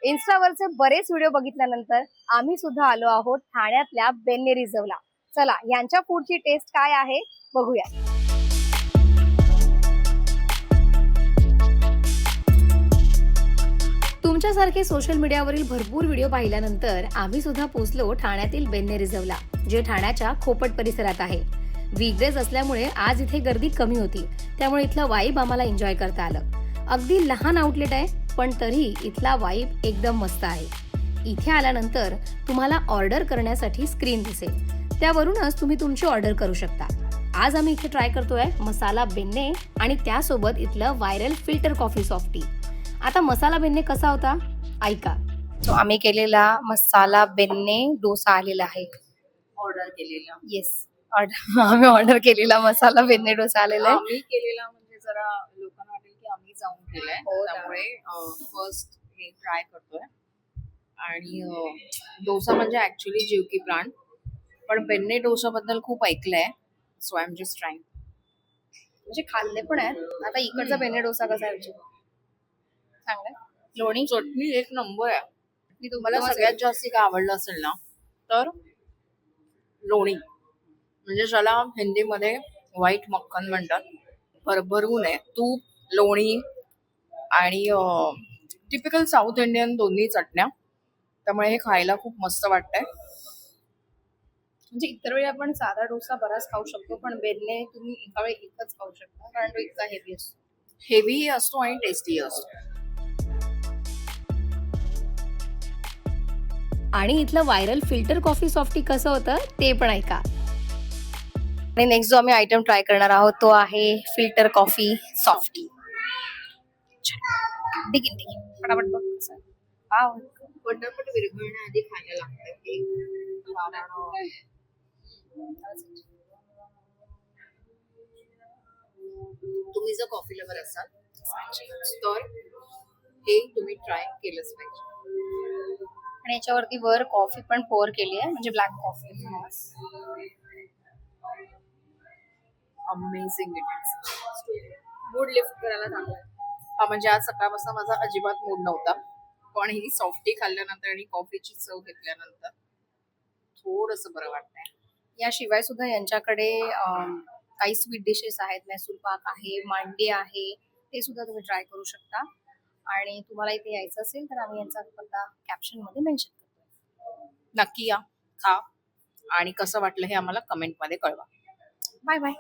इन्स्टावरचे बरेच व्हिडिओ बघितल्यानंतर आम्ही सुद्धा आलो आहोत ठाण्यातल्या बेन्ने रिझर्वला. चला यांच्या फूडची टेस्ट काय आहे बघूया. तुमच्यासारखे सोशल मीडियावरील भरपूर व्हिडिओ पाहिल्यानंतर आम्ही सुद्धा पोहोचलो ठाण्यातील बेन्ने रिझर्वला, जे ठाण्याच्या खोपट परिसरात आहे. वीकडेज असल्यामुळे आज इथे गर्दी कमी होती, त्यामुळे इथला वाईब आम्हाला एन्जॉय करता आलं. अगदी लहान आउटलेट आहे, पण तरी इथला वाईब एकदम मस्त आहे. इथे आल्यानंतर तुम्हाला ऑर्डर करण्यासाठी स्क्रीन दिसेल, त्यावरूनच तुम्ही तुमची ऑर्डर करू शकता. आज आम्ही इथे ट्राय करतोय मसाला बेन्ने आणि त्यासोबत इथलं viral filter coffee soft T. आता मसाला बेन्ने कसा होता ऐका. तो आम्ही केलेला मसाला बेन्ने डोसा आलेला आहे. ऑर्डर केलेला. येस, आम्ही ऑर्डर केलेला मसाला बेन्ने डोसा आलेला आहे. आम्ही केलेला म्हणजे जरा लोकांना वाटेल की आम्ही जाऊन केलंय, हो ना. त्यामुळे फर्स्ट हे ट्राय करतोय. आणि डोसा म्हणजे ऍक्च्युली जीव की प्राण, पण बेन्ने डोसा बद्दल खूप ऐकलंय, so I am just trying. म्हणजे खाल्ले पण आहेत. आता इकडचा बेन्ने डोसा कसा आहे विचार. चांगला आहे. लोणी चटणी एक नंबर आहे. मी मला तुम्हाला सगळ्यात जास्ती काय आवडलं असेल ना तर लोणी, म्हणजे ज्याला हिंदीमध्ये व्हाईट मक्खन म्हणतात. भरभरून आहे तूप, लोणी आणि टिपिकल साऊथ इंडियन दोन्ही चटण्या, त्यामुळे हे खायला खूप मस्त वाटतंय. म्हणजे इतर वेळी आपण साधा डोसा बराच खाऊ शकतो, पण बेन्ने तुम्ही एका वेळी एकच खाऊ शकता, कारण तो इतका हेवी असतो. हेवीही असतो आणि टेस्टी असतो. आणि इथलं viral filter coffee soft T कसं होतं ते पण ऐका. आणि नेक्स्ट जो आम्ही आयटम ट्राय करणार आहोत तो आहे फिल्टर कॉफी सॉफ्ट टी. ठीक आहे, फटाफट बघ कसं आहे. वाव. पटापट विरघळण्याआधी खायला लागतं हे. तुम्ही जर कॉफी लवर असाल तर हे तुम्ही ट्राय केलंच पाहिजे. आणि याच्यावरती वर कॉफी पण पोर केली आहे, म्हणजे black coffee. Amazing it is. Mood lift करायला चांगलं आहे. हा म्हणजे आज सकाळपासून माझा अजिबात मूड नव्हता, पण ही सॉफ्टी खाल्ल्यानंतर आणि कॉफीची चव घेतल्यानंतर थोडंसं बरं वाटतंय. याशिवाय सुद्धा यांच्याकडे काही स्वीट डिशेस आहेत. मैसूर पाक आहे, मांडी आहे, ते सुद्धा तुम्ही ट्राय करू शकता. आणि तुम्हाला इथे यायचं असेल तर आम्ही यांचा पत्ता कॅप्शन मध्ये मेन्शन करतो. नक्की या, खा आणि कसं वाटलं हे आम्हाला कमेंटमध्ये कळवा. Bye bye.